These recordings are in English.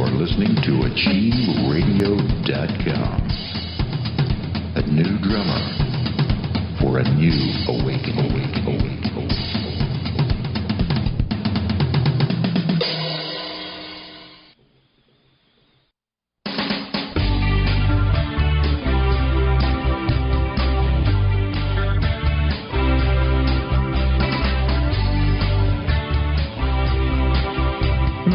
You're listening to AchieveRadio.com. A new drummer for a new awakening.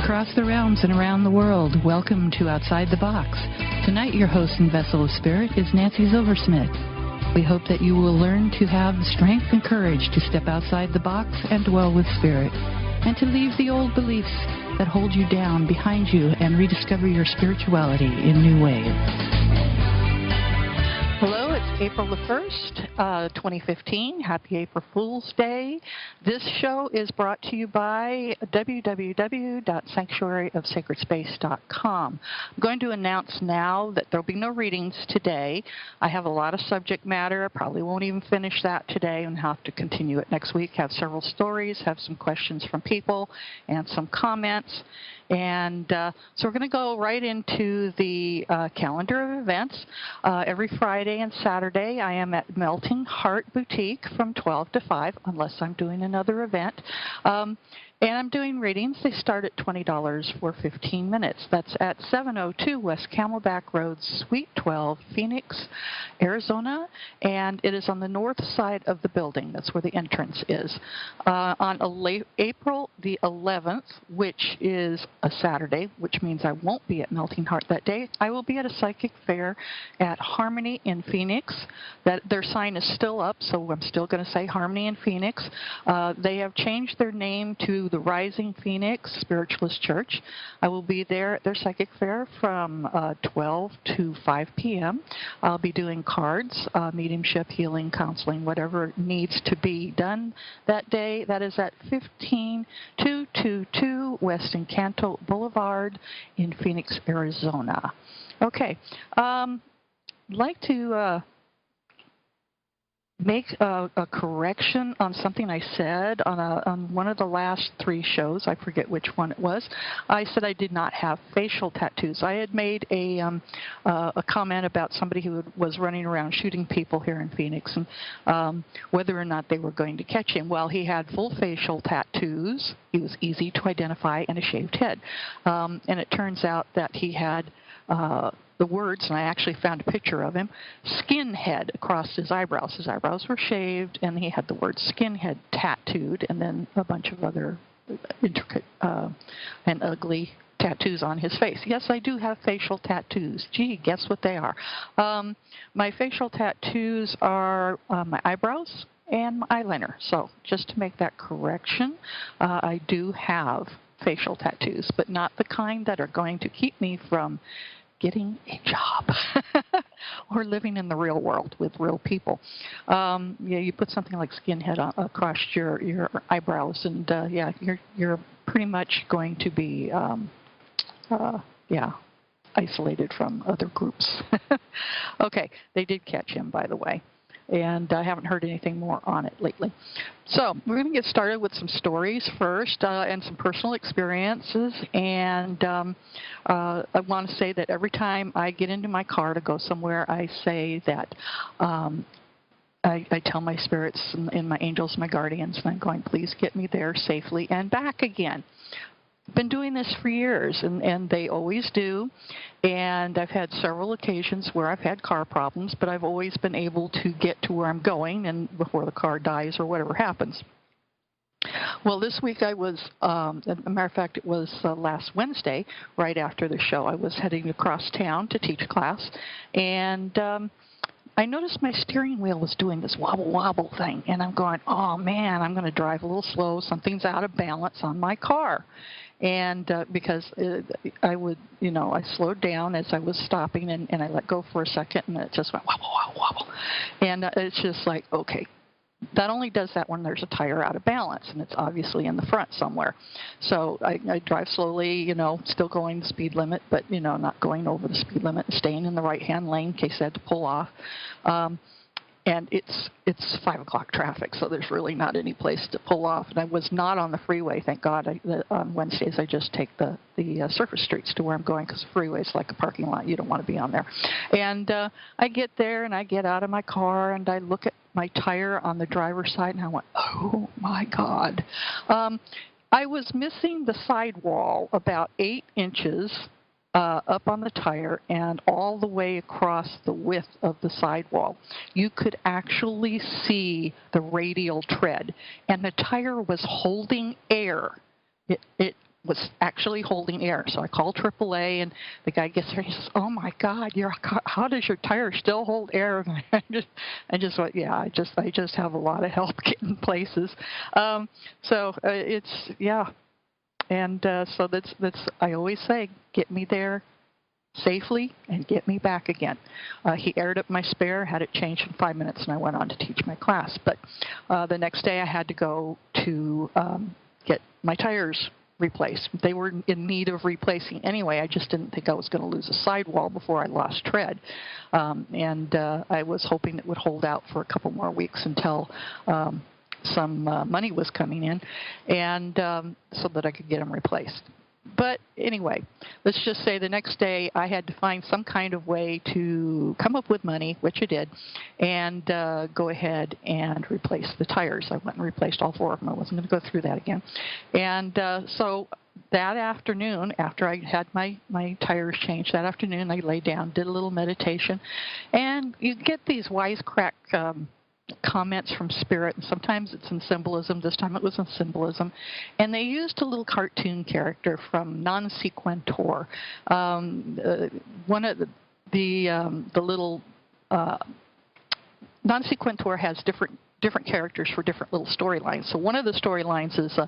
Across the realms and around the world, welcome to Outside the Box. Tonight, your host and vessel of spirit is Nancy Zilversmit. We hope that you will learn to have the strength and courage to step outside the box and dwell with spirit, and to leave the old beliefs that hold you down behind you and rediscover your spirituality in new ways. Hello, it's April the 1st, 2015. Happy April Fool's Day. This show is brought to you by www.sanctuaryofsacredspace.com. I'm going to announce now that there will be no readings today. I have a lot of subject matter. I probably won't even finish that today and have to continue it next week. Have several stories, have some questions from people, and some comments. And so we're going to go right into the calendar of events. Every Friday and Saturday, I am at Melting Heart Boutique from 12 to 5, unless I'm doing another event. And I'm doing readings. They start at $20 for 15 minutes. That's at 702 West Camelback Road, Suite 12, Phoenix, Arizona. And it is on the north side of the building. That's where the entrance is. On April the 11th, which is a Saturday, which means I won't be at Melting Heart that day, I will be at a psychic fair at Harmony in Phoenix. Their sign is still up, so I'm still going to say Harmony in Phoenix. They have changed their name to the Rising Phoenix Spiritualist Church. I will be there at their psychic fair from 12 to 5 p.m. I'll be doing cards, mediumship, healing, counseling, whatever needs to be done that day. That is at 15222 West Encanto Boulevard in Phoenix, Arizona. Okay. I'd like to make a correction on something I said on one of the last 3 shows. I forget which one it was. I said I did not have facial tattoos. I had made a comment about somebody who was running around shooting people here in Phoenix and whether or not they were going to catch him. Well, he had full facial tattoos. He was easy to identify and a shaved head. And it turns out that he had the words, and I actually found a picture of him, skinhead across his eyebrows. His eyebrows were shaved, and he had the word skinhead tattooed, and then a bunch of other intricate and ugly tattoos on his face. Yes, I do have facial tattoos. Gee, guess what they are? My facial tattoos are my eyebrows and my eyeliner. So just to make that correction, I do have facial tattoos, but not the kind that are going to keep me from getting a job or living in the real world with real people. Yeah, you put something like skinhead across your eyebrows, and you're pretty much going to be isolated from other groups. Okay, they did catch him, by the way, and I haven't heard anything more on it lately. So we're going to get started with some stories first and some personal experiences. And I want to say that every time I get into my car to go somewhere, I say that I tell my spirits and my angels, my guardians, and I'm going, please get me there safely and back again. Been doing this for years, and they always do. And I've had several occasions where I've had car problems, but I've always been able to get to where I'm going and before the car dies or whatever happens. Well, this week I was, as a matter of fact, it was last Wednesday, right after the show. I was heading across town to teach a class, and I noticed my steering wheel was doing this wobble thing, and I'm going, oh man, I'm going to drive a little slow. Something's out of balance on my car. And because I slowed down as I was stopping, and I let go for a second, and it just went wobble. And it's just like, okay, that only does that when there's a tire out of balance, and it's obviously in the front somewhere. So I drive slowly, still going the speed limit, but, not going over the speed limit and staying in the right-hand lane in case I had to pull off. and it's 5 o'clock traffic, so there's really not any place to pull off. And I was not on the freeway, thank God. On Wednesdays, I just take the surface streets to where I'm going, because the freeway is like a parking lot. You don't want to be on there. And I get there, and I get out of my car, and I look at my tire on the driver's side, and I went, oh, my God. I was missing the sidewall about 8 inches up on the tire and all the way across the width of the sidewall. You could actually see the radial tread, and the tire was holding air. It was actually holding air. So I called AAA, and the guy gets there. He says, "Oh my God, how does your tire still hold air?" And I just went, "Yeah, I just have a lot of help getting places." It's yeah. And so that's I always say, get me there safely and get me back again. He aired up my spare, had it changed in 5 minutes, and I went on to teach my class. But the next day I had to go to get my tires replaced. They were in need of replacing anyway. I just didn't think I was going to lose a sidewall before I lost tread. I was hoping it would hold out for a couple more weeks until some money was coming in, and so that I could get them replaced. But anyway, let's just say the next day I had to find some kind of way to come up with money, which I did, and go ahead and replace the tires. I went and replaced all 4 of them. I wasn't going to go through that again. And so that afternoon, after I had my tires changed, that afternoon I lay down, did a little meditation, and you get these wisecrack comments from Spirit, and sometimes it's in symbolism. This time it was in symbolism, and they used a little cartoon character from Non Sequentor. One of the little Non Sequentor has different characters for different little storylines. So one of the storylines is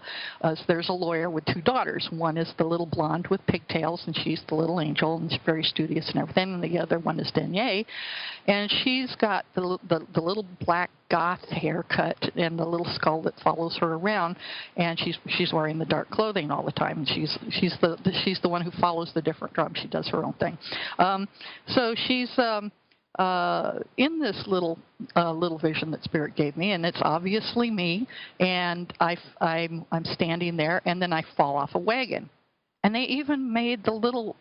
there's a lawyer with 2 daughters. One is the little blonde with pigtails, and she's the little angel, and she's very studious and everything. And the other one is Denier, and she's got the little black goth haircut and the little skull that follows her around, and she's wearing the dark clothing all the time. And she's the one who follows the different drums. She does her own thing. So she's in this little vision that Spirit gave me, and it's obviously me, and I'm standing there, and then I fall off a wagon. And they even made the little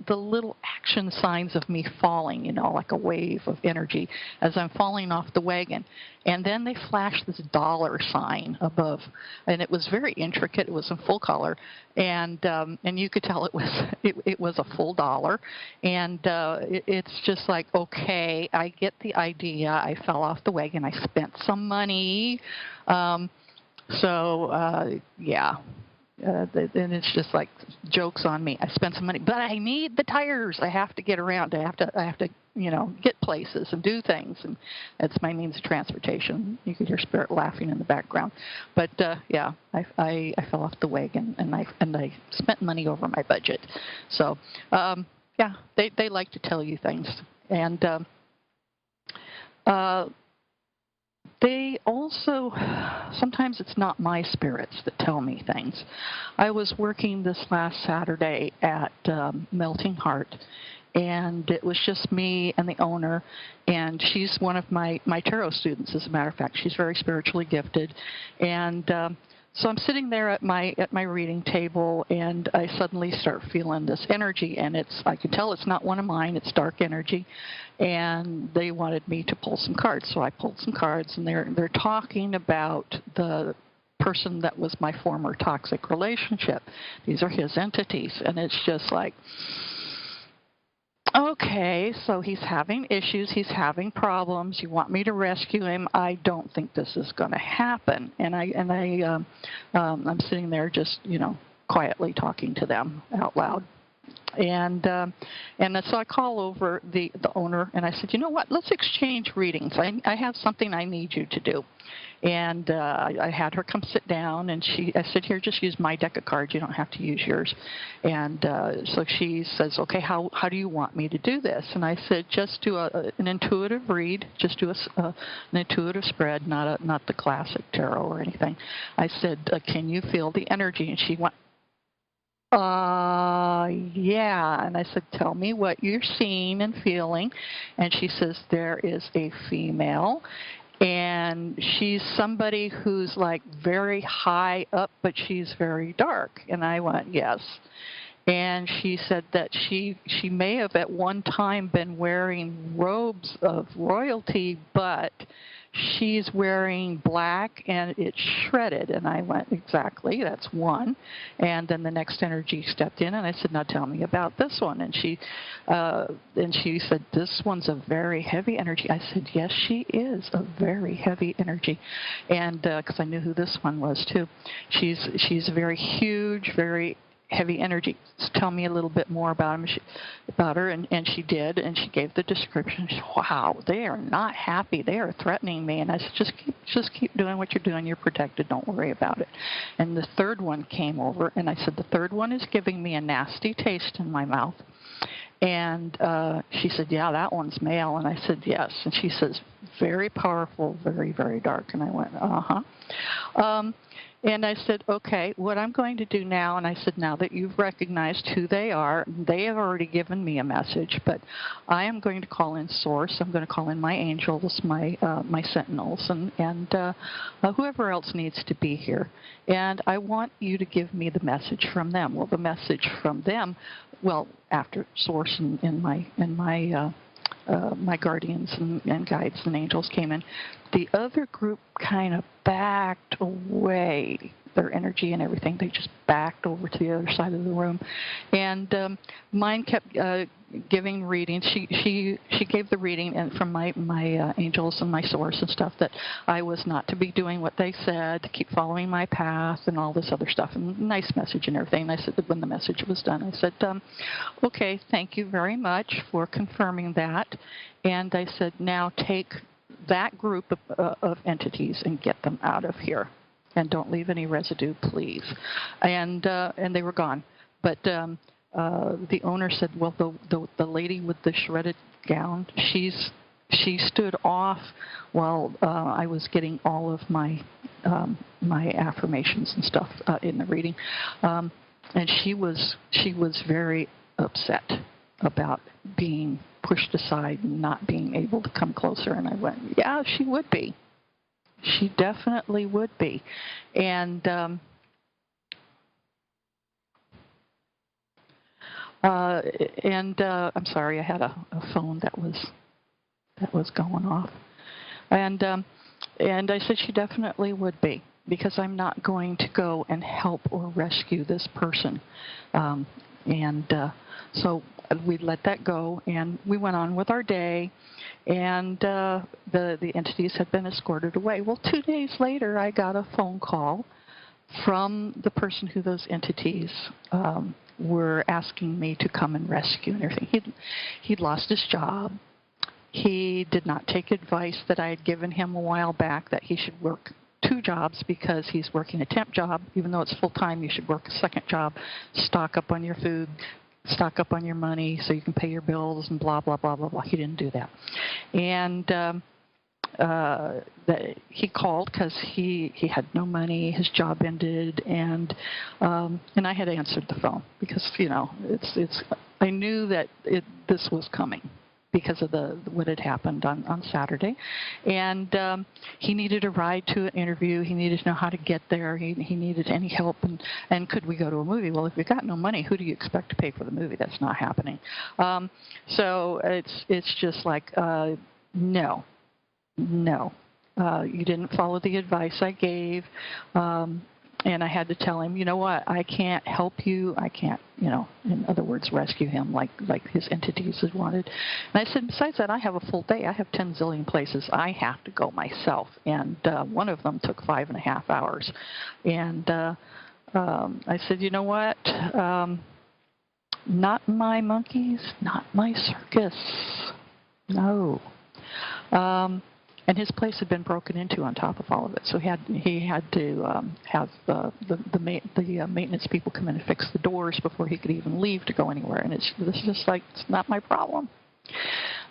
action signs of me falling, like a wave of energy as I'm falling off the wagon. And then they flashed this dollar sign above, and it was very intricate. It was in full color, and you could tell it was a full dollar. And it's just like, okay, I get the idea. I fell off the wagon. I spent some money. Yeah. Then it's just like jokes on me. I spent some money, but I need the tires. I have to get around. I have to get places and do things, and that's my means of transportation. You could hear Spirit laughing in the background, but yeah, I fell off the wagon, and I spent money over my budget. So yeah, they like to tell you things, and they also, sometimes it's not my spirits that tell me things. I was working this last Saturday at Melting Heart, and it was just me and the owner, and she's one of my tarot students, as a matter of fact. She's very spiritually gifted, and so I'm sitting there at my reading table, and I suddenly start feeling this energy, and I can tell it's not one of mine. It's dark energy, and they wanted me to pull some cards, so I pulled some cards, and they're talking about the person that was my former toxic relationship. These are his entities, and it's just like, okay, so he's having issues, he's having problems, you want me to rescue him. I don't think this is going to happen. And I'm sitting there just, quietly talking to them out loud. And so I call over the owner, and I said, you know what, let's exchange readings. I have something I need you to do. And I had her come sit down, and I said, here, just use my deck of cards. You don't have to use yours. And so she says, okay, how do you want me to do this? And I said, just do an intuitive read. Just do an intuitive spread, not the classic tarot or anything. I said, can you feel the energy? And she went, yeah. And I said, tell me what you're seeing and feeling. And she says, there is a female, And she's somebody who's like very high up, but she's very dark. And I went, yes. And she said that she may have at one time been wearing robes of royalty, but she's wearing black and it's shredded. And I went, exactly, that's one. And then the next energy stepped in and I said, now tell me about this one. And she said, this one's a very heavy energy. I said, yes, she is a very heavy energy. And because I knew who this one was too. She's very huge, very heavy energy. So tell me a little bit more about her, and she did, and she gave the description. She said, wow, they are not happy. They are threatening me. And I said, just keep doing what you're doing. You're protected. Don't worry about it. And the third one came over, and I said, the third one is giving me a nasty taste in my mouth. And she said, yeah, that one's male. And I said, yes. And she says, very powerful, very, very dark. And I went, uh-huh. And I said, okay, what I'm going to do now, and I said, now that you've recognized who they are, they have already given me a message, but I am going to call in Source. I'm going to call in my angels, my sentinels, and whoever else needs to be here. And I want you to give me the message from them. Well, the message from them, well, after Source and my guardians and guides and angels came in, the other group kind of backed away, their energy and everything. They just backed over to the other side of the room. And mine kept giving readings. She gave the reading and from my angels and my source and stuff that I was not to be doing what they said, to keep following my path and all this other stuff. And nice message and everything. And I said, when the message was done, I said, okay, thank you very much for confirming that. And I said, now take that group of entities and get them out of here. And don't leave any residue, please. And they were gone. But the owner said, well, the lady with the shredded gown, she stood off while I was getting all of my affirmations and stuff in the reading. And she was very upset about being pushed aside and not being able to come closer. And I went, yeah, she would be. She definitely would be. And I'm sorry, I had a phone that was going off. And I said she definitely would be, because I'm not going to go and help or rescue this person. So we let that go, and we went on with our day, and the entities had been escorted away. Well, 2 days later, I got a phone call from the person who those entities were asking me to come and rescue and everything. He'd lost his job. He did not take advice that I had given him a while back that he should work 2 jobs because he's working a temp job. Even though it's full-time, you should work a second job, stock up on your food, stock up on your money so you can pay your bills and blah, blah, blah, blah, blah. He didn't do that. And he called because he had no money, his job ended, and I had answered the phone because, you know, I knew that this was coming because of what had happened on Saturday. And he needed a ride to an interview. He needed to know how to get there. He needed any help. And could we go to a movie? Well, if you've got no money, who do you expect to pay for the movie? That's not happening. So it's just like, no. You didn't follow the advice I gave. And I had to tell him, you know what, I can't help you. I can't, in other words, rescue him like his entities had wanted. And I said, besides that, I have a full day. I have 10 zillion places I have to go myself. And one of them took 5.5 hours. And I said, you know what, not my monkeys, not my circus. No. And his place had been broken into on top of all of it, so he had to have the maintenance people come in and fix the doors before he could even leave to go anywhere. And it's just like, it's not my problem.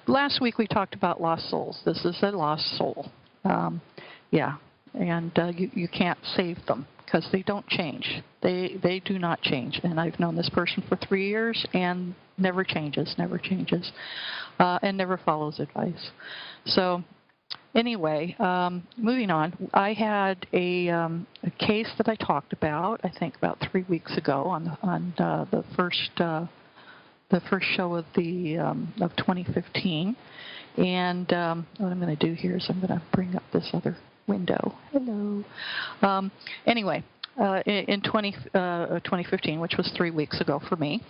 Last week we talked about lost souls. This is a lost soul. Yeah, and you can't save them because they don't change. They do not change. And I've known this person for 3 years and never changes, and never follows advice. So Anyway, moving on, I had a case that I talked about, I think about 3 weeks ago on the first show of 2015. And what I'm going to do here is I'm going to bring up this other window. Hello. Anyway, in 2015, which was 3 weeks ago for me,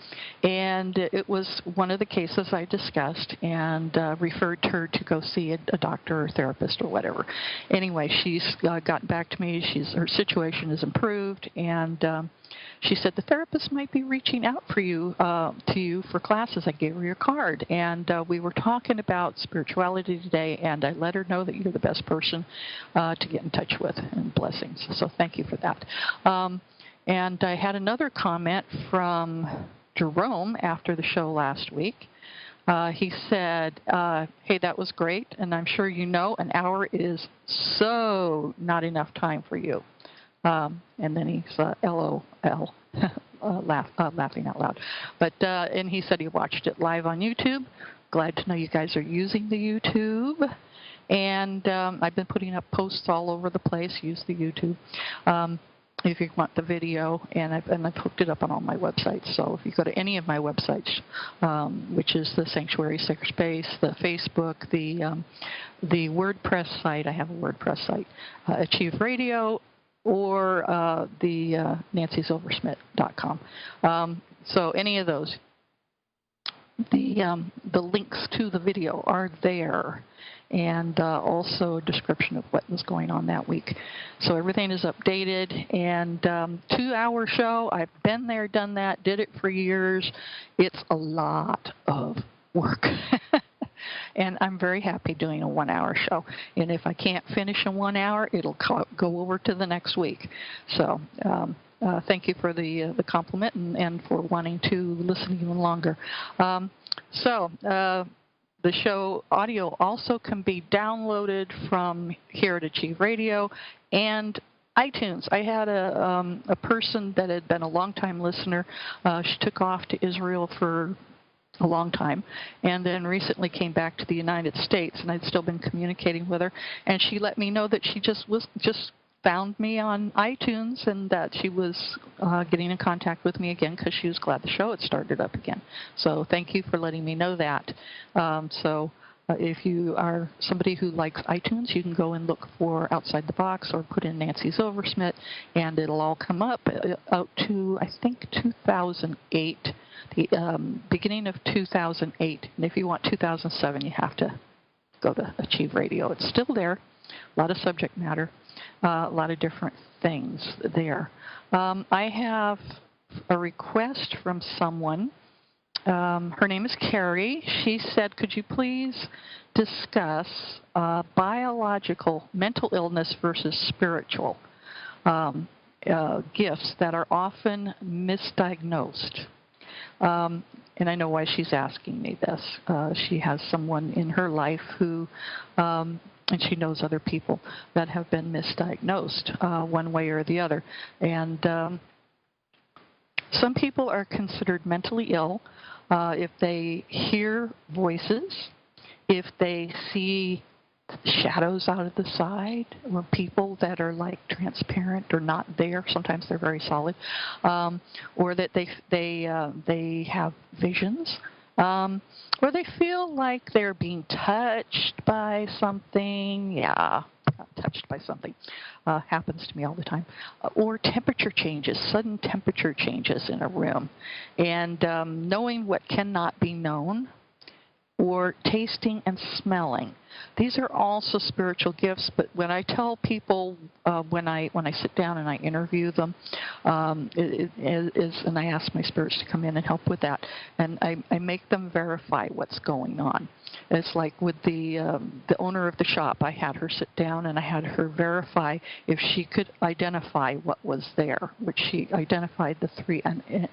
and it was one of the cases I discussed and referred her to go see a doctor or therapist or whatever. Anyway, she's gotten back to me. Her situation has improved, and she said the therapist might be reaching out to you for classes. I gave her your card, and we were talking about spirituality today, and I let her know that you're the best person to get in touch with, and blessings. So thank you for that. And I had another comment from Jerome after the show last week. He said, hey, that was great, and I'm sure you know an hour is so not enough time for you. And then he's LOL, laughing out loud. But and he said he watched it live on YouTube. Glad to know you guys are using the YouTube. And I've been putting up posts all over the place. Use the YouTube if you want the video, and I've hooked it up on all my websites. So if you go to any of my websites, which is the Sanctuary Sacred Space, the Facebook, the WordPress site, I have a WordPress site, Achieve Radio, or the NancyZilversmit.com. So any of those, the links to the video are there, and also a description of what was going on that week. So everything is updated, and 2-hour show. I've been there, done that, did it for years. It's a lot of work. And I'm very happy doing a 1-hour show. And if I can't finish in 1 hour, it'll go over to the next week. So thank you for the compliment and for wanting to listen even longer. The show audio also can be downloaded from here at Achieve Radio and iTunes. I had a person that had been a long-time listener. She took off to Israel for a long time, and then recently came back to the United States, and I'd still been communicating with her, and she let me know that she just found me on iTunes, and that she was getting in contact with me again because she was glad the show had started up again. So thank you for letting me know that. If you are somebody who likes iTunes, you can go and look for Outside the Box or put in Nancy Zilversmit, and it'll all come up out to, I think, 2008, the beginning of 2008. And if you want 2007, you have to go to Achieve Radio. It's still there. A lot of subject matter, a lot of different things there. I have a request from someone. Her name is Carrie. She said, could you please discuss biological mental illness versus spiritual gifts that are often misdiagnosed? And I know why she's asking me this. She has someone in her life who, and she knows other people that have been misdiagnosed one way or the other. And some people are considered mentally ill if they hear voices, if they see shadows out of the side, or people that are like transparent or not there. Sometimes they're very solid, or that they have visions, or they feel like they're being touched by something. Yeah, touched by something. Happens to me all the time. Or temperature changes, sudden temperature changes in a room, and knowing what cannot be known, or tasting and smelling. These are also spiritual gifts, but when I tell people, when I sit down and I interview them, and I ask my spirits to come in and help with that, and I make them verify what's going on. It's like with the owner of the shop. I had her sit down and I had her verify if she could identify what was there, which she identified the 3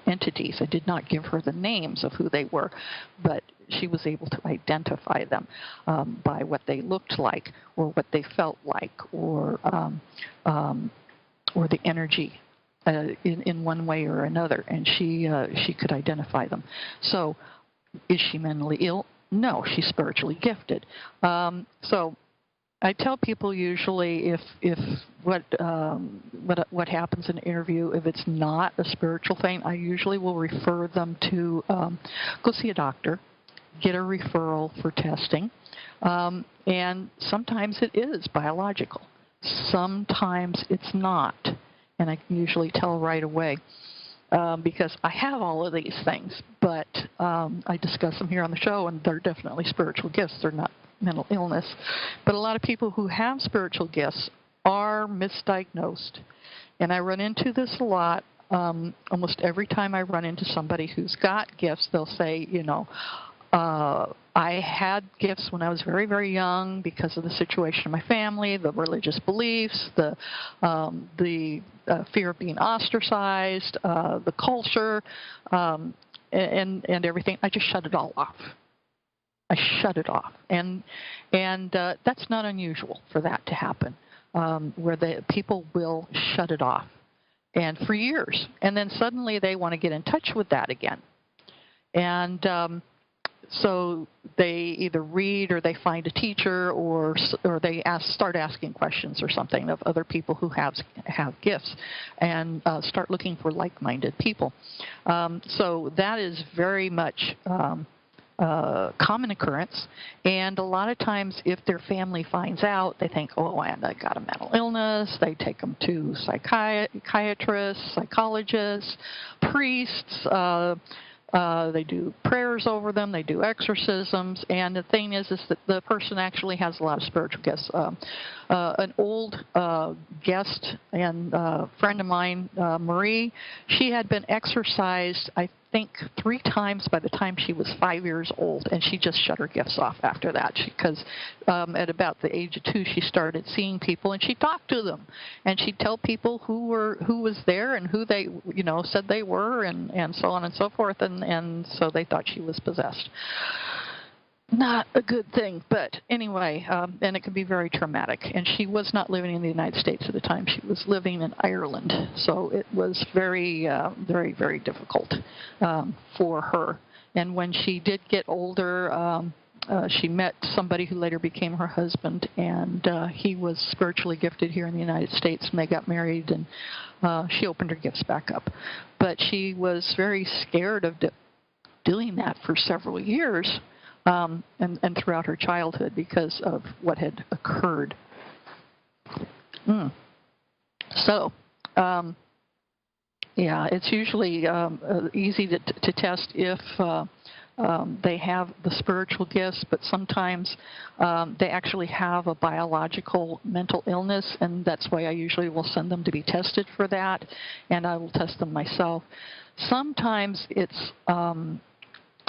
entities. I did not give her the names of who they were, but she was able to identify them by what they looked like, or what they felt like, or the energy in one way or another, and she could identify them. So, is she mentally ill? No, she's spiritually gifted. So, I tell people usually if what happens in an interview, if it's not a spiritual thing, I usually will refer them to go see a doctor, get a referral for testing, and sometimes it is biological. Sometimes it's not, and I can usually tell right away. Because I have all of these things, but I discuss them here on the show, and they're definitely spiritual gifts. They're not mental illness. But a lot of people who have spiritual gifts are misdiagnosed. And I run into this a lot. Almost every time I run into somebody who's got gifts, they'll say, I had gifts when I was very, very young because of the situation of my family, the religious beliefs, the fear of being ostracized, the culture, and everything. I just shut it all off. I shut it off, and that's not unusual for that to happen, where the people will shut it off, and for years, and then suddenly they want to get in touch with that again, and so they either read or they find a teacher or they start asking questions or something of other people who have gifts, and start looking for like-minded people. So that is very much common occurrence, and a lot of times if their family finds out, they think, oh, and I got a mental illness. They take them to psychiatrists, psychologists, priests. They do prayers over them. They do exorcisms. And the thing is that the person actually has a lot of spiritual gifts. An old guest and friend of mine, Marie, she had been exorcised, I think, 3 times by the time she was 5 years old, and she just shut her gifts off after that, because at about the age of 2, she started seeing people, and she talked to them, and she'd tell people who was there and who they said they were, and so on and so forth, and so they thought she was possessed. Not a good thing, but anyway, and it can be very traumatic. And she was not living in the United States at the time. She was living in Ireland. So it was very, very, very difficult for her. And when she did get older, she met somebody who later became her husband, and he was spiritually gifted here in the United States, and they got married, and she opened her gifts back up. But she was very scared of doing that for several years. And throughout her childhood because of what had occurred. So, yeah, it's usually easy to test if they have the spiritual gifts, but sometimes they actually have a biological mental illness, and that's why I usually will send them to be tested for that, and I will test them myself. Sometimes it's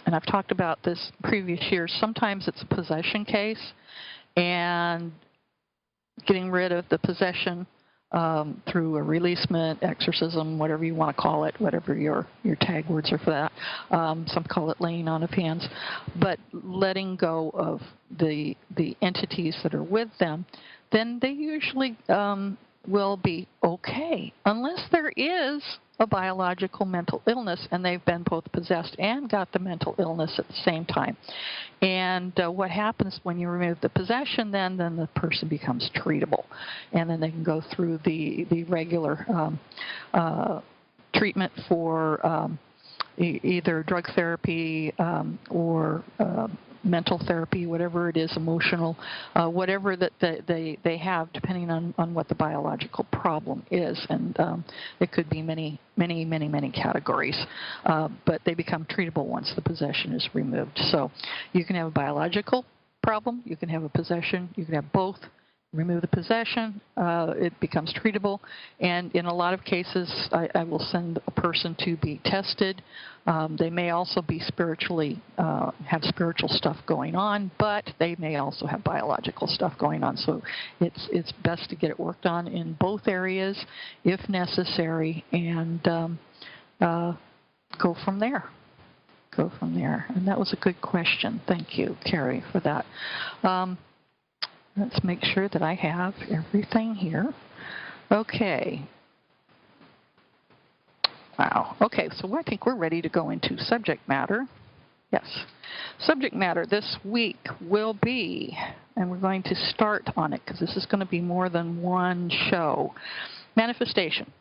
and I've talked about this previous years, sometimes it's a possession case, and getting rid of the possession through a releasement, exorcism, whatever you want to call it, whatever your tag words are for that. Some call it laying on of hands. But letting go of the entities that are with them, then they usually will be okay, unless there is a biological mental illness, and they've been both possessed and got the mental illness at the same time. And what happens when you remove the possession, then the person becomes treatable, and then they can go through the regular treatment for either drug therapy or mental therapy, whatever it is, emotional, whatever that they have, depending on what the biological problem is. And it could be many categories, but they become treatable once the possession is removed. So you can have a biological problem, you can have a possession, you can have both. Remove the possession, it becomes treatable, and in a lot of cases, I will send a person to be tested. They may also be spiritually, have spiritual stuff going on, but they may also have biological stuff going on. So it's best to get it worked on in both areas, if necessary, and go from there. Go from there. And that was a good question. Thank you, Carrie, for that. Let's make sure that I have everything here. Okay. Wow. Okay, so I think we're ready to go into subject matter. Yes. Subject matter this week will be, and we're going to start on it because this is going to be more than one show, manifestation.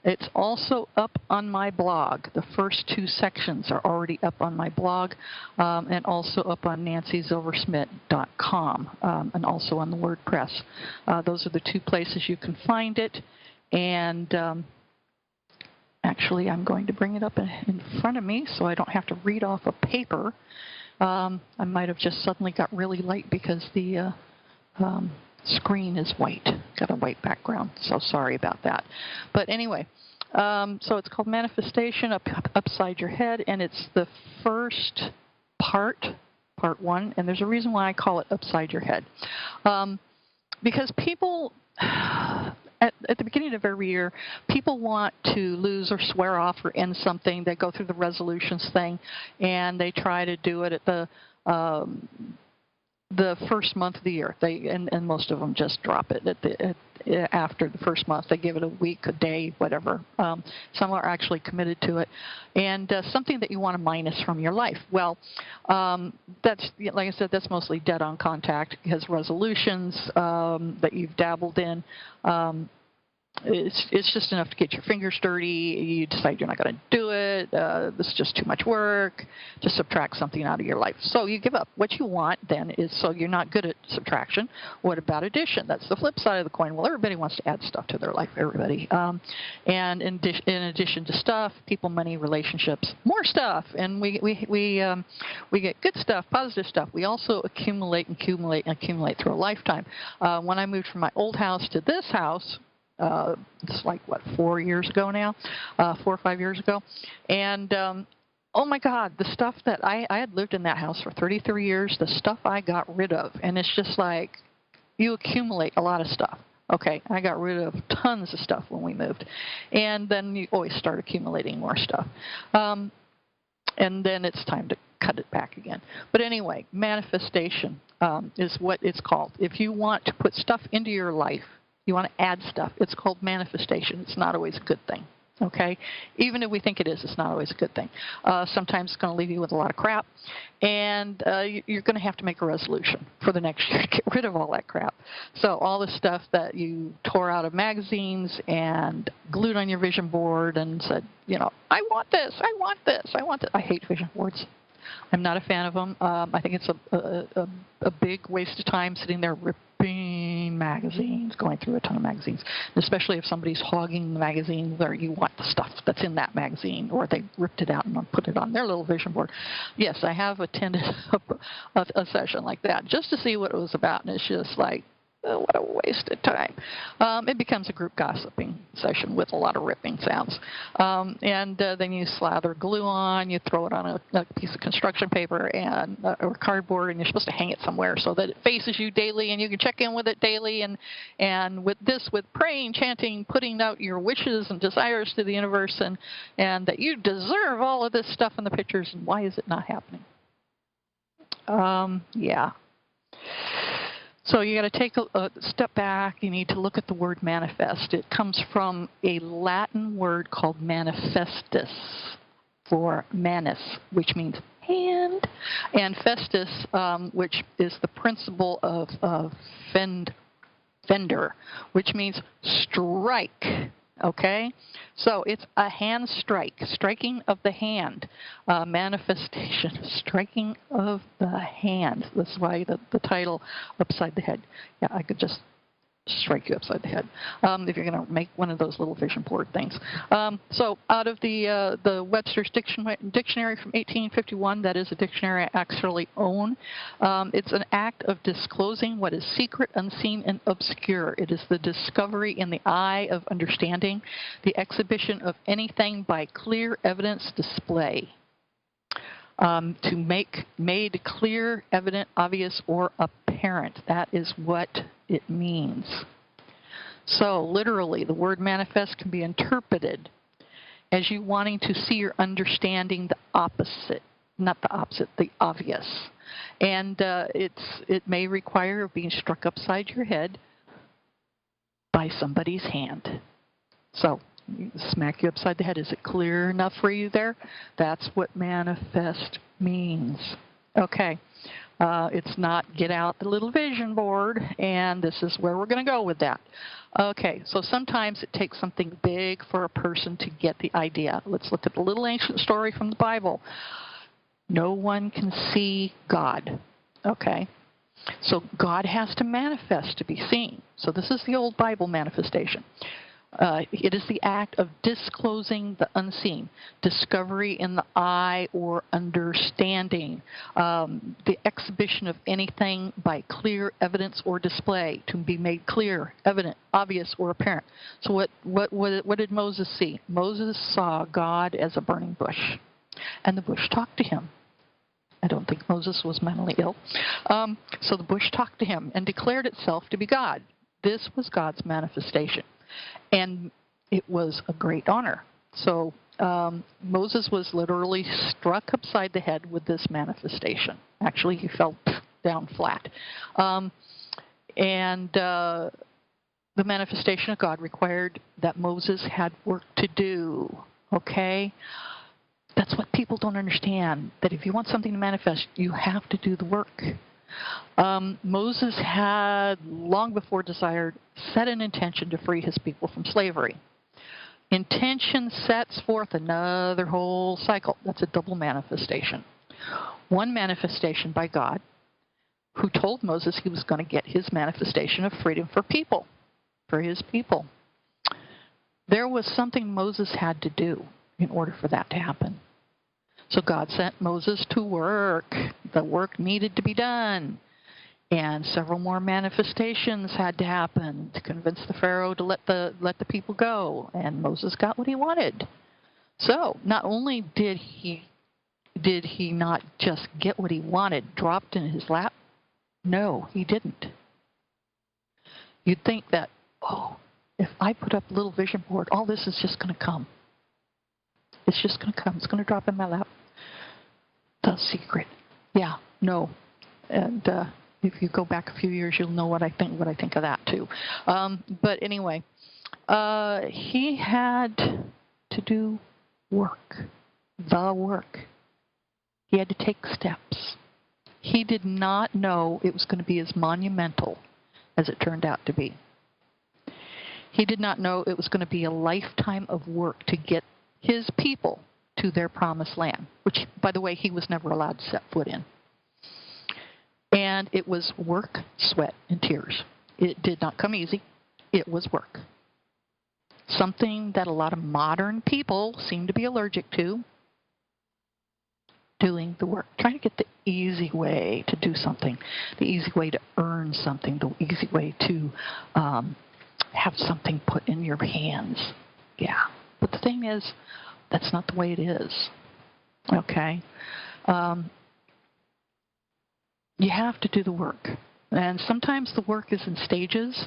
It's also up on my blog. The first 2 sections are already up on my blog, and also up on nancyzilversmit.com, and also on the WordPress. Those are the 2 places you can find it. And actually, I'm going to bring it up in front of me so I don't have to read off a paper. I might have just suddenly got really light because the screen is white, got a white background, so sorry about that. But anyway, so it's called Manifestation Upside Your Head, and it's the first part 1, and there's a reason why I call it Upside Your Head. Because people, at the beginning of every year, people want to lose or swear off or end something. They go through the resolutions thing, and they try to do it at the first month of the year. And most of them just drop it after the first month. They give it a week, a day, whatever. Some are actually committed to it. And something that you want to minus from your life. Well, that's, like I said, that's mostly dead on contact, because resolutions that you've dabbled in, it's just enough to get your fingers dirty. You decide you're not going to do it. This is just too much work. Just subtract something out of your life. So you give up. What you want then is, so you're not good at subtraction. What about addition? That's the flip side of the coin. Well, everybody wants to add stuff to their life, everybody. And in addition to stuff, people, money, relationships, more stuff. And we get good stuff, positive stuff. We also accumulate through a lifetime. When I moved from my old house to this house, it's like, 4 years ago now, 4 or 5 years ago. And, oh my God, the stuff that I had lived in that house for 33 years, the stuff I got rid of. And it's just like, you accumulate a lot of stuff. Okay, I got rid of tons of stuff when we moved. And then you always start accumulating more stuff. And then it's time to cut it back again. But anyway, manifestation is what it's called. If you want to put stuff into your life, you want to add stuff, it's called manifestation. It's not always a good thing, okay? Even if we think it is, it's not always a good thing. Sometimes it's going to leave you with a lot of crap, and you're going to have to make a resolution for the next year to get rid of all that crap. So all the stuff that you tore out of magazines and glued on your vision board and said, I want this, I want this, I want this. I hate vision boards. I'm not a fan of them. I think it's a big waste of time sitting there ripping magazines, going through a ton of magazines, especially if somebody's hogging the magazine where you want the stuff that's in that magazine, or they ripped it out and put it on their little vision board. Yes, I have attended a session like that just to see what it was about, and it's just like, oh, what a waste of time. It becomes a group gossiping session with a lot of ripping sounds. And then you slather glue on, you throw it on a piece of construction paper or cardboard, and you're supposed to hang it somewhere so that it faces you daily, and you can check in with it daily. And with praying, chanting, putting out your wishes and desires to the universe, and that you deserve all of this stuff in the pictures, and why is it not happening? Yeah. So you got to take a step back. You need to look at the word manifest. It comes from a Latin word called manifestus, for manus, which means hand, and festus, which is the principle of fender, which means strike. Okay, so it's a hand strike, striking of the hand, manifestation, striking of the hand. That's why the title, Upside the Head. Yeah, I could just strike you upside the head if you're going to make one of those little vision board things. So out of the Webster's Dictionary from 1851, that is a dictionary I actually own. It's an act of disclosing what is secret, unseen, and obscure. It is the discovery in the eye of understanding, the exhibition of anything by clear evidence display. To make made clear, evident, obvious, or apparent. That is what it means. So literally, the word manifest can be interpreted as you wanting to see or understanding the opposite, not the opposite, the obvious. And it may require being struck upside your head by somebody's hand. So smack you upside the head. Is it clear enough for you there? That's what manifest means. Okay. It's not get out the little vision board, and this is where we're going to go with that. Okay, so sometimes it takes something big for a person to get the idea. Let's look at the little ancient story from the Bible. No one can see God. Okay, so God has to manifest to be seen. So this is the old Bible manifestation. It is the act of disclosing the unseen, discovery in the eye or understanding, the exhibition of anything by clear evidence or display to be made clear, evident, obvious, or apparent. So what did Moses see? Moses saw God as a burning bush, and the bush talked to him. I don't think Moses was mentally ill. So the bush talked to him and declared itself to be God. This was God's manifestation. And it was a great honor. So Moses was literally struck upside the head with this manifestation. Actually, he fell down flat. And the manifestation of God required that Moses had work to do. Okay? That's what people don't understand, that if you want something to manifest, you have to do the work. Moses had, long before desired, set an intention to free his people from slavery. Intention sets forth another whole cycle. That's a double manifestation. One manifestation by God, who told Moses he was going to get his manifestation of freedom for his people. There was something Moses had to do in order for that to happen. So God sent Moses to work. The work needed to be done. And several more manifestations had to happen to convince the Pharaoh to let the people go. And Moses got what he wanted. So not only did he not just get what he wanted dropped in his lap, no, he didn't. You'd think that, if I put up a little vision board, all this is just going to come. It's just going to come. It's going to drop in my lap. The secret. Yeah, no. And if you go back a few years, you'll know what I think of that too. But anyway, he had to do work. The work. He had to take steps. He did not know it was going to be as monumental as it turned out to be. He did not know it was going to be a lifetime of work to get his people to their promised land, which, by the way, he was never allowed to set foot in. And it was work, sweat, and tears. It did not come easy. It was work. Something that a lot of modern people seem to be allergic to, doing the work. Trying to get the easy way to do something, the easy way to earn something, the easy way to have something put in your hands. Yeah. But the thing is, that's not the way it is. Okay? You have to do the work. And sometimes the work is in stages,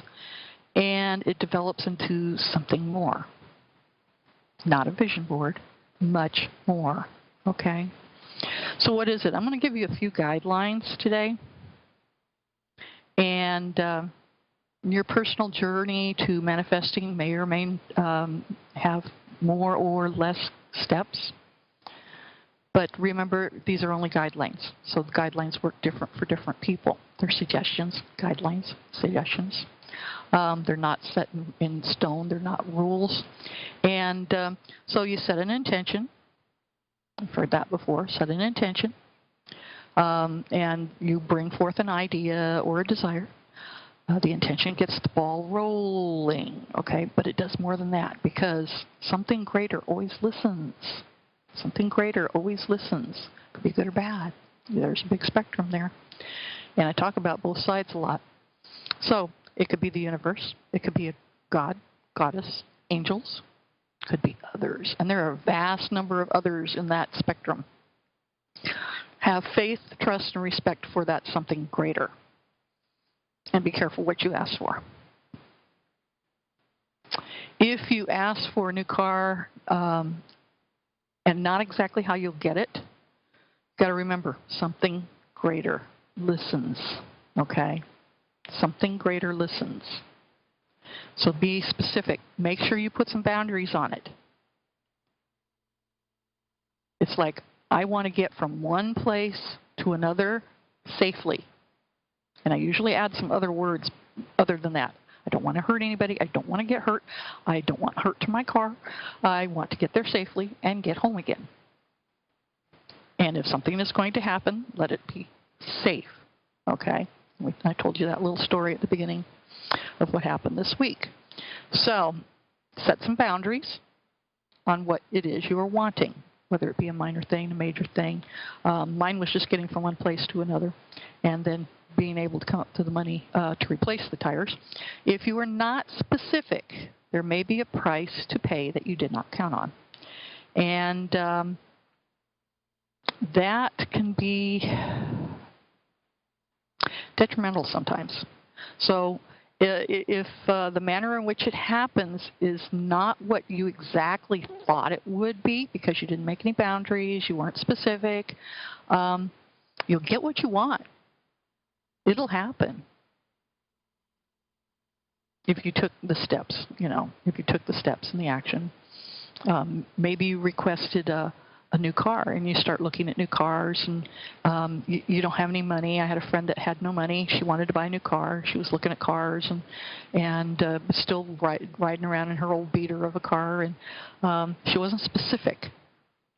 and it develops into something more. Not a vision board, much more. Okay? So what is it? I'm going to give you a few guidelines today. And your personal journey to manifesting may or may have more or less steps. But remember, these are only guidelines. So the guidelines work different for different people. They're suggestions, guidelines, suggestions. They're not set in stone. They're not rules. And so you set an intention. I've heard that before. Set an intention. And you bring forth an idea or a desire. The intention gets the ball rolling, okay? But it does more than that, because something greater always listens. Something greater always listens. Could be good or bad. There's a big spectrum there. And I talk about both sides a lot. So it could be the universe. It could be a god, goddess, angels. Could be others. And there are a vast number of others in that spectrum. Have faith, trust, and respect for that something greater. And be careful what you ask for. If you ask for a new car and not exactly how you'll get it, got to remember, something greater listens, okay? Something greater listens. So be specific. Make sure you put some boundaries on it. It's like, I want to get from one place to another safely. And I usually add some other words other than that. I don't want to hurt anybody. I don't want to get hurt. I don't want hurt to my car. I want to get there safely and get home again. And if something is going to happen, let it be safe. Okay? I told you that little story at the beginning of what happened this week. So set some boundaries on what it is you are wanting, whether it be a minor thing, a major thing. Mine was just getting from one place to another and then being able to come up to the money to replace the tires. If you are not specific, there may be a price to pay that you did not count on. And that can be detrimental sometimes. So if the manner in which it happens is not what you exactly thought it would be because you didn't make any boundaries, you weren't specific, you'll get what you want. It'll happen if you took the steps, if you took the steps and the action. Maybe you requested a new car and you start looking at new cars and you don't have any money. I had a friend that had no money. She wanted to buy a new car. She was looking at cars and still riding around in her old beater of a car, and she wasn't specific.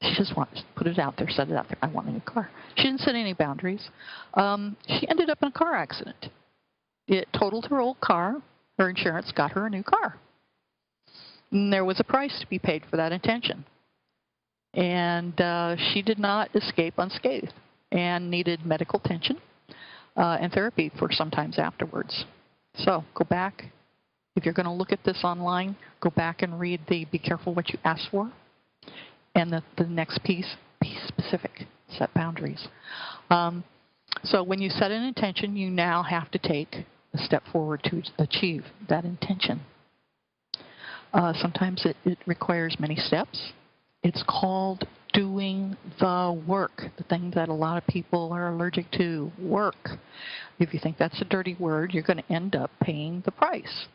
She just wanted to put it out there, set it out there. I want a new car. She didn't set any boundaries. She ended up in a car accident. It totaled her old car. Her insurance got her a new car. And there was a price to be paid for that intention. And she did not escape unscathed and needed medical attention and therapy for sometimes afterwards. So go back. If you're going to look at this online, go back and read the Be Careful What You Ask For. And the next piece, be specific, set boundaries. So when you set an intention, you now have to take a step forward to achieve that intention. Sometimes it requires many steps. It's called doing the work, the thing that a lot of people are allergic to, work. If you think that's a dirty word, you're going to end up paying the price.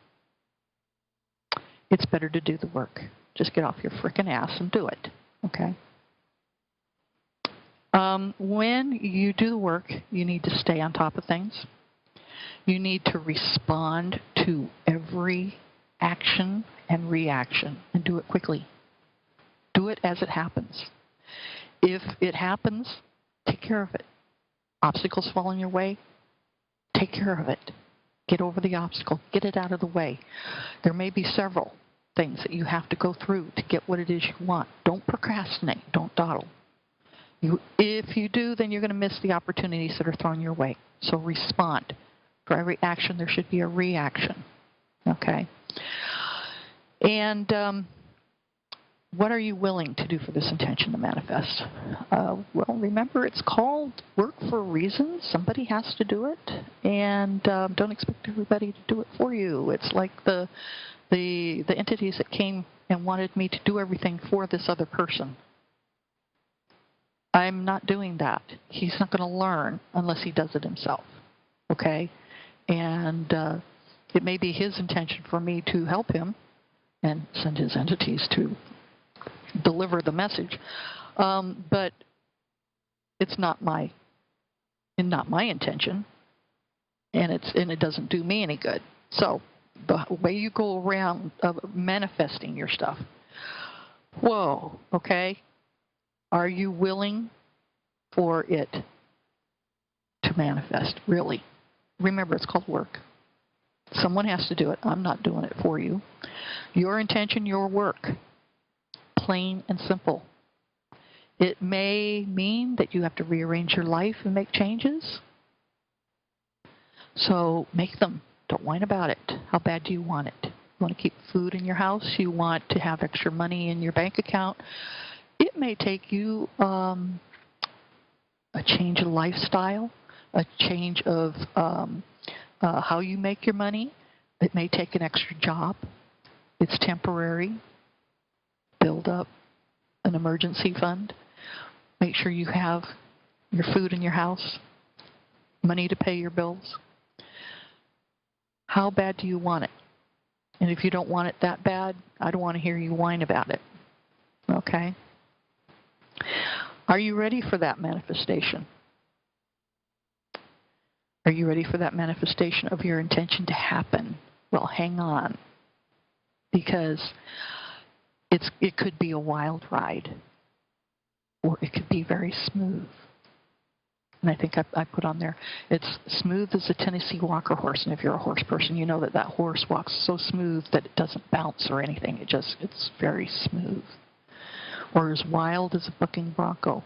It's better to do the work. Just get off your frickin' ass and do it, okay? When you do the work, you need to stay on top of things. You need to respond to every action and reaction and do it quickly. Do it as it happens. If it happens, take care of it. Obstacles fall in your way, take care of it. Get over the obstacle. Get it out of the way. There may be several things that you have to go through to get what it is you want. Don't procrastinate. Don't dawdle. If you do, then you're going to miss the opportunities that are thrown your way. So respond. For every action, there should be a reaction. Okay? And what are you willing to do for this intention to manifest? Well, remember, it's called work for a reason. Somebody has to do it, and don't expect everybody to do it for you. It's like the entities that came and wanted me to do everything for this other person. I'm not doing that. He's not going to learn unless he does it himself. Okay? And it may be his intention for me to help him and send his entities to deliver the message, but it's not my intention, and it doesn't do me any good. So the way you go around manifesting your stuff, whoa, okay, are you willing for it to manifest? Really? Remember, it's called work. Someone has to do it. I'm not doing it for you. Your intention, your work. Plain and simple. It may mean that you have to rearrange your life and make changes. So make them. Don't whine about it. How bad do you want it? You want to keep food in your house? You want to have extra money in your bank account? It may take you a change of lifestyle, a change of how you make your money. It may take an extra job. It's temporary. Build up an emergency fund. Make sure you have your food in your house, money to pay your bills. How bad do you want it? And if you don't want it that bad, I don't want to hear you whine about it. Okay? Are you ready for that manifestation? Are you ready for that manifestation of your intention to happen? Well, hang on, because it could be a wild ride, or it could be very smooth. And I think I put on there, it's smooth as a Tennessee Walker horse. And if you're a horse person, you know that that horse walks so smooth that it doesn't bounce or anything. It's very smooth. Or as wild as a bucking bronco.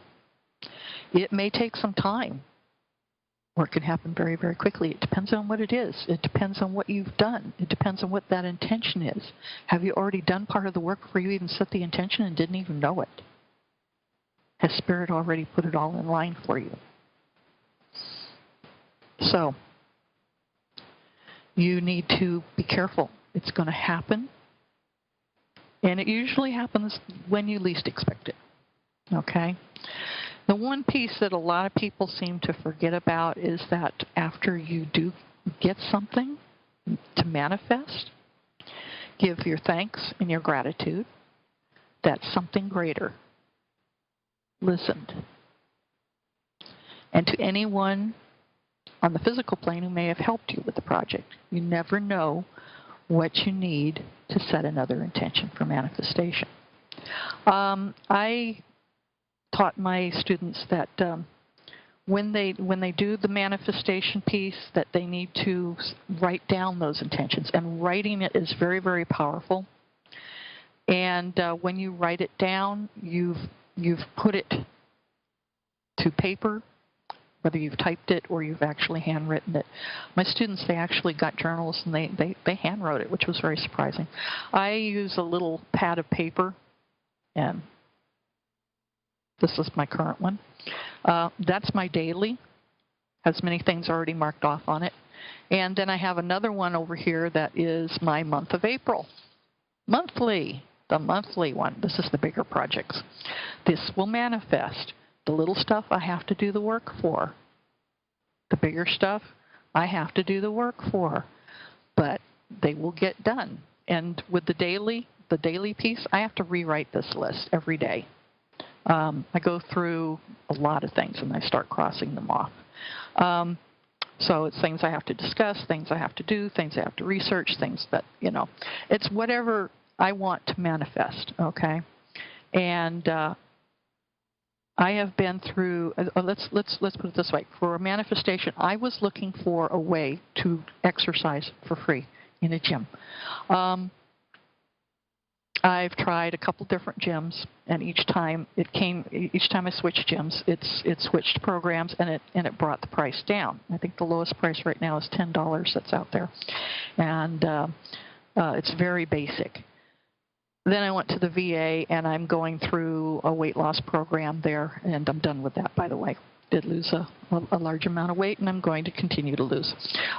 It may take some time, or it can happen very, very quickly. It depends on what it is. It depends on what you've done. It depends on what that intention is. Have you already done part of the work before you even set the intention and didn't even know it? Has Spirit already put it all in line for you? So, you need to be careful. It's going to happen, and it usually happens when you least expect it. Okay? The one piece that a lot of people seem to forget about is that after you do get something to manifest, give your thanks and your gratitude that something greater listened. And to anyone on the physical plane who may have helped you with the project. You never know what you need to set another intention for manifestation. I taught my students that when they do the manifestation piece, that they need to write down those intentions. And writing it is very, very powerful. And when you write it down, you've put it to paper, whether you've typed it or you've actually handwritten it. My students, they actually got journals and they handwrote it, which was very surprising. I use a little pad of paper, and this is my current one. That's my daily. Has many things already marked off on it. And then I have another one over here that is my month of April. Monthly, the monthly one. This is the bigger projects. This will manifest. The little stuff I have to do the work for. The bigger stuff I have to do the work for. But they will get done. And with the daily piece, I have to rewrite this list every day. I go through a lot of things and I start crossing them off. So it's things I have to discuss, things I have to do, things I have to research, things that, it's whatever I want to manifest, okay? And I have been through, let's put it this way. For a manifestation, I was looking for a way to exercise for free in a gym. I've tried a couple different gyms, and each time I switched gyms, it switched programs, and it brought the price down. I think the lowest price right now is $10 that's out there, and it's very basic. Then I went to the VA, and I'm going through a weight loss program there, and I'm done with that, by the way. Did lose a large amount of weight, and I'm going to continue to lose.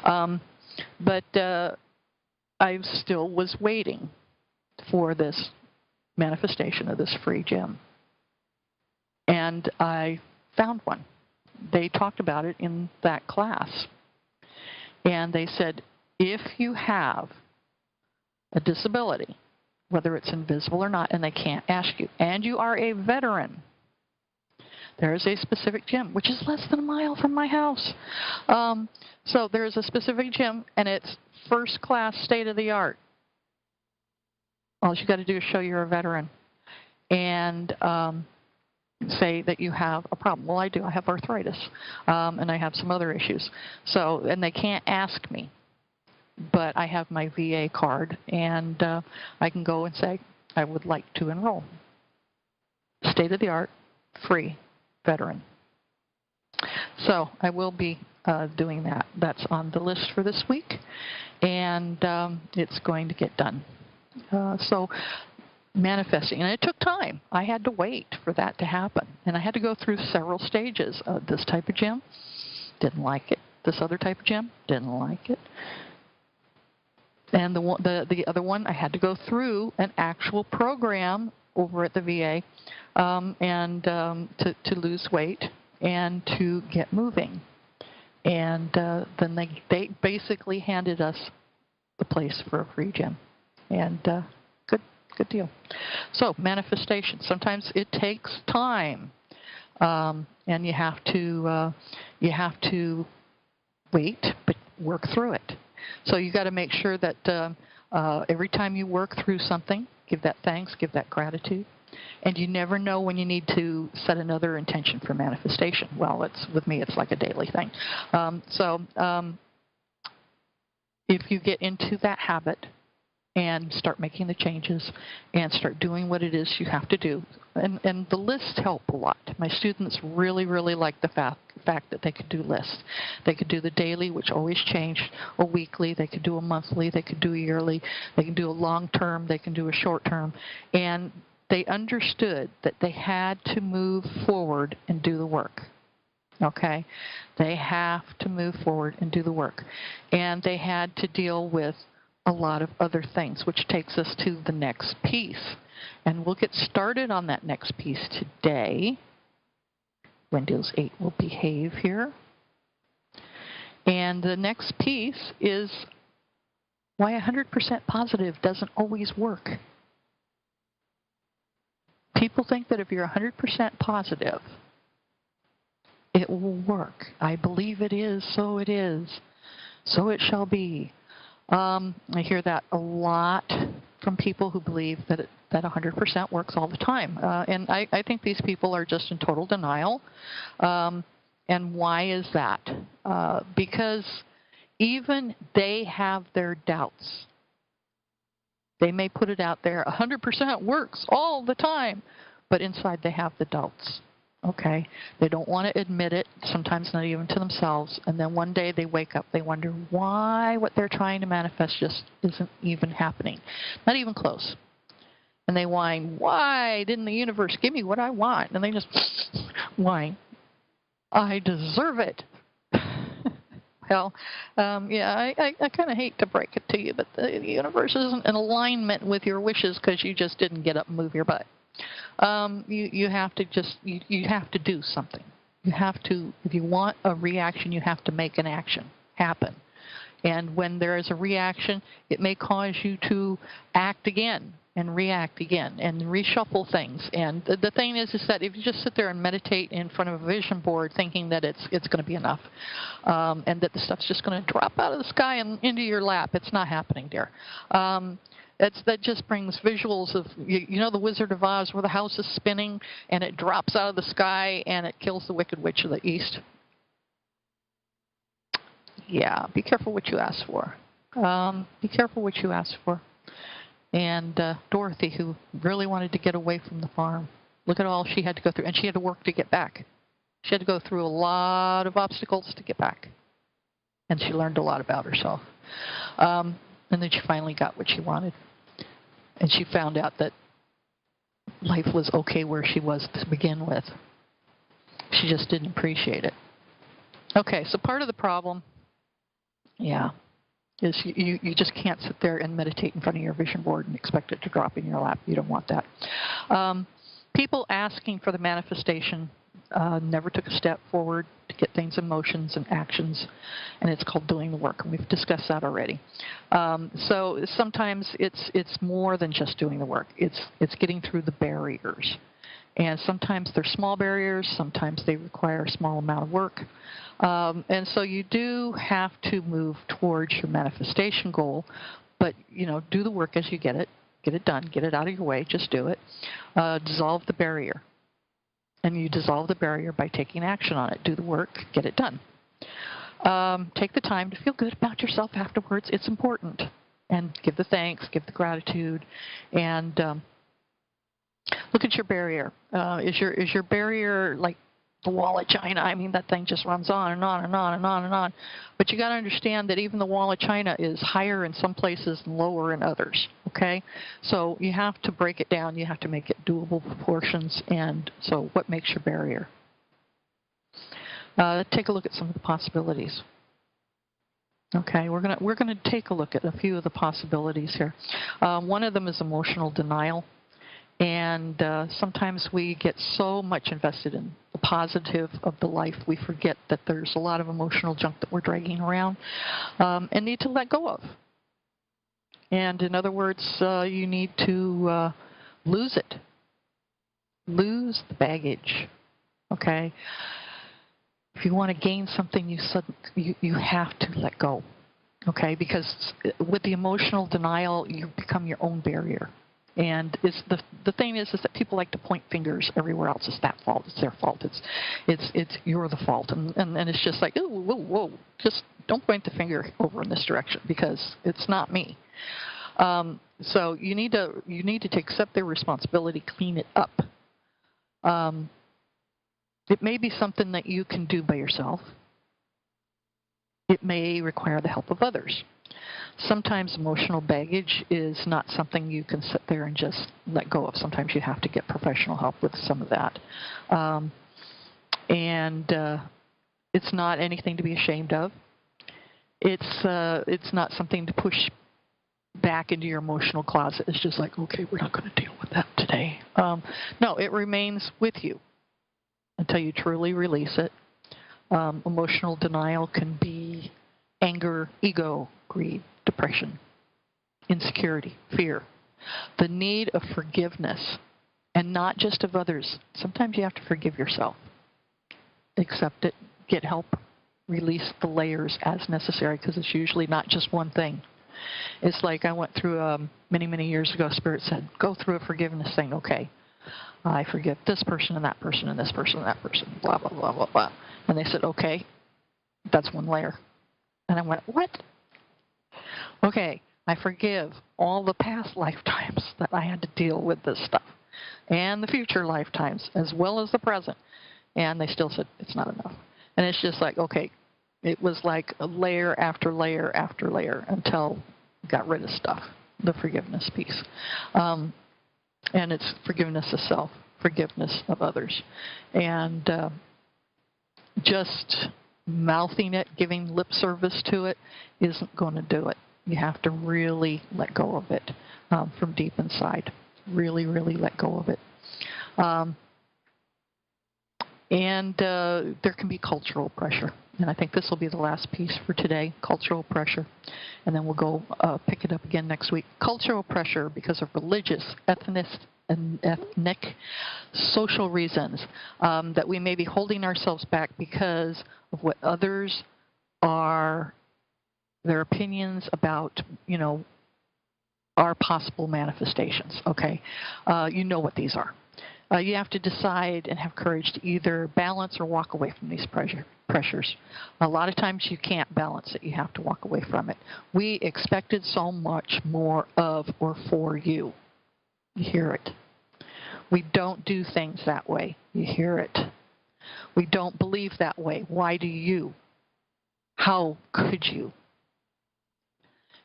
But I still was waiting for this manifestation of this free gym. And I found one. They talked about it in that class. And they said, if you have a disability, whether it's invisible or not, and they can't ask you, and you are a veteran, there is a specific gym, which is less than a mile from my house. So there is a specific gym, and it's first class, state of the art. All you got to do is show you're a veteran and say that you have a problem. Well, I do. I have arthritis, and I have some other issues. So, and they can't ask me. But I have my VA card, and I can go and say, I would like to enroll. State-of-the-art, free, veteran. So I will be doing that. That's on the list for this week, and it's going to get done. So manifesting, and it took time. I had to wait for that to happen, and I had to go through several stages. This type of gym, didn't like it. This other type of gym, didn't like it. And the other one, I had to go through an actual program over at the VA to lose weight and to get moving. And then they basically handed us the place for a free gym. And good deal. So manifestation. Sometimes it takes time, and you have to wait, but work through it. So you got to make sure that every time you work through something, give that thanks, give that gratitude. And you never know when you need to set another intention for manifestation. Well, with me, it's like a daily thing. If you get into that habit and start making the changes and start doing what it is you have to do, and the lists help a lot. My students really, really like the fact that they could do lists. They could do the daily, which always changed, a weekly. They could do a monthly. They could do a yearly. They can do a long term. They can do a short term. And they understood that they had to move forward and do the work. Okay? They have to move forward and do the work. And they had to deal with a lot of other things, which takes us to the next piece. And we'll get started on that next piece today. Windows 8 will behave here. And the next piece is why 100% positive doesn't always work. People think that if you're 100% positive, it will work. I believe it is, so it is. So it shall be. I hear that a lot from people who believe that 100% works all the time. And I think these people are just in total denial. And why is that? Because even they have their doubts. They may put it out there, 100% works all the time, but inside they have the doubts. Okay? They don't want to admit it, sometimes not even to themselves, and then one day they wake up, they wonder why what they're trying to manifest just isn't even happening. Not even close. And they whine, why didn't the universe give me what I want? And they just whine, I deserve it. Well, yeah, I kind of hate to break it to you, but the universe isn't in alignment with your wishes because you just didn't get up and move your butt. You have to you have to do something. You have to, if you want a reaction, you have to make an action happen. And when there is a reaction, it may cause you to act again and react again and reshuffle things. And the thing is that if you just sit there and meditate in front of a vision board thinking that it's going to be enough and that the stuff's just going to drop out of the sky and into your lap, it's not happening, dear. That just brings visuals of, you know, the Wizard of Oz where the house is spinning and it drops out of the sky and it kills the Wicked Witch of the East. Yeah, be careful what you ask for. Be careful what you ask for. And Dorothy, who really wanted to get away from the farm, look at all she had to go through. And she had to work to get back. She had to go through a lot of obstacles to get back. And she learned a lot about herself. And then she finally got what she wanted. And she found out that life was okay where she was to begin with. She just didn't appreciate it. Okay, so part of the problem, yeah, is you just can't sit there and meditate in front of your vision board and expect it to drop in your lap. You don't want that. People asking for the manifestation never took a step forward to get things in motions and actions, and it's called doing the work, and we've discussed that already. So sometimes it's more than just doing the work. It's getting through the barriers. And sometimes they're small barriers, sometimes they require a small amount of work. And so you do have to move towards your manifestation goal, but, you know, do the work as you get it done, get it out of your way, just do it. Dissolve the barrier. And you dissolve the barrier by taking action on it. Do the work, get it done. Take the time to feel good about yourself afterwards. It's important. And give the thanks, give the gratitude, and look at your barrier. Is your barrier like the wall of China? I mean, that thing just runs on and on and on and on and on. But you got to understand that even the wall of China is higher in some places and lower in others. Okay, so you have to break it down. You have to make it doable proportions. And so, what makes your barrier? Let's take a look at some of the possibilities. Okay, we're gonna take a look at a few of the possibilities here. One of them is emotional denial. And sometimes we get so much invested in the positive of the life, we forget that there's a lot of emotional junk that we're dragging around and need to let go of. And in other words, you need to lose it. Lose the baggage, okay? If you want to gain something, you have to let go, okay? Because with the emotional denial, you become your own barrier. And it's the thing is that people like to point fingers everywhere else. It's that fault. It's their fault. It's you're the fault. And it's just like, oh, whoa, just don't point the finger over in this direction because it's not me. So you need to accept their responsibility, clean it up. It may be something that you can do by yourself. It may require the help of others. Sometimes emotional baggage is not something you can sit there and just let go of. Sometimes you have to get professional help with some of that. It's not anything to be ashamed of. It's not something to push back into your emotional closet. It's just like, okay, we're not going to deal with that today. No, it remains with you until you truly release it. Emotional denial can be anger, ego, greed, depression, insecurity, fear, the need of forgiveness, and not just of others. Sometimes you have to forgive yourself. Accept it, get help, release the layers as necessary, because it's usually not just one thing. It's like I went through many years ago, Spirit said, go through a forgiveness thing. Okay, I forgive this person and that person and this person and that person, blah, blah, blah, blah, blah. And they said, okay, that's one layer. And I went, what? Okay, I forgive all the past lifetimes that I had to deal with this stuff and the future lifetimes as well as the present. And they still said, it's not enough. And it's just like, okay, it was like a layer after layer after layer until I got rid of stuff, the forgiveness piece. And it's forgiveness of self, forgiveness of others. And just mouthing it, giving lip service to it, isn't going to do it. You have to really let go of it from deep inside. Really, really let go of it. There can be cultural pressure. And I think this will be the last piece for today, cultural pressure. And then we'll go pick it up again next week. Cultural pressure because of religious, ethnic, social reasons that we may be holding ourselves back because of what others are, their opinions about, our possible manifestations, okay? You know what these are. You have to decide and have courage to either balance or walk away from these pressures. A lot of times you can't balance it. You have to walk away from it. We expected so much more of or for you. You hear it. We don't do things that way. You hear it. We don't believe that way. Why do you? How could you?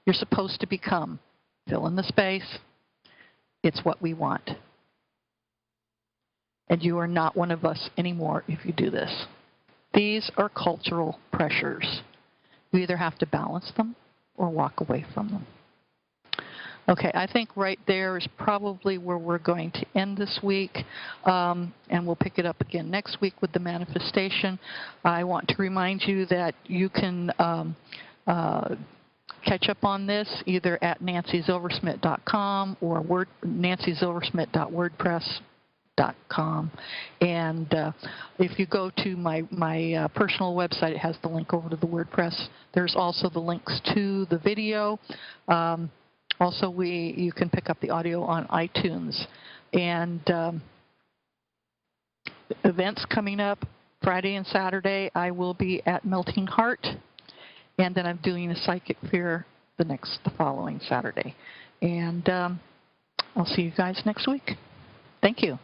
You're supposed to become. Fill in the space. It's what we want. And you are not one of us anymore if you do this. These are cultural pressures. You either have to balance them or walk away from them. Okay, I think right there is probably where we're going to end this week, and we'll pick it up again next week with the manifestation. I want to remind you that you can catch up on this either at nancyzilversmit.com or nancyzilversmit.wordpress.com. And if you go to my personal website, it has the link over to the WordPress. There's also the links to the video. Also, you can pick up the audio on iTunes. And events coming up Friday and Saturday, I will be at Melting Heart. And then I'm doing a psychic fair the following Saturday. And I'll see you guys next week. Thank you.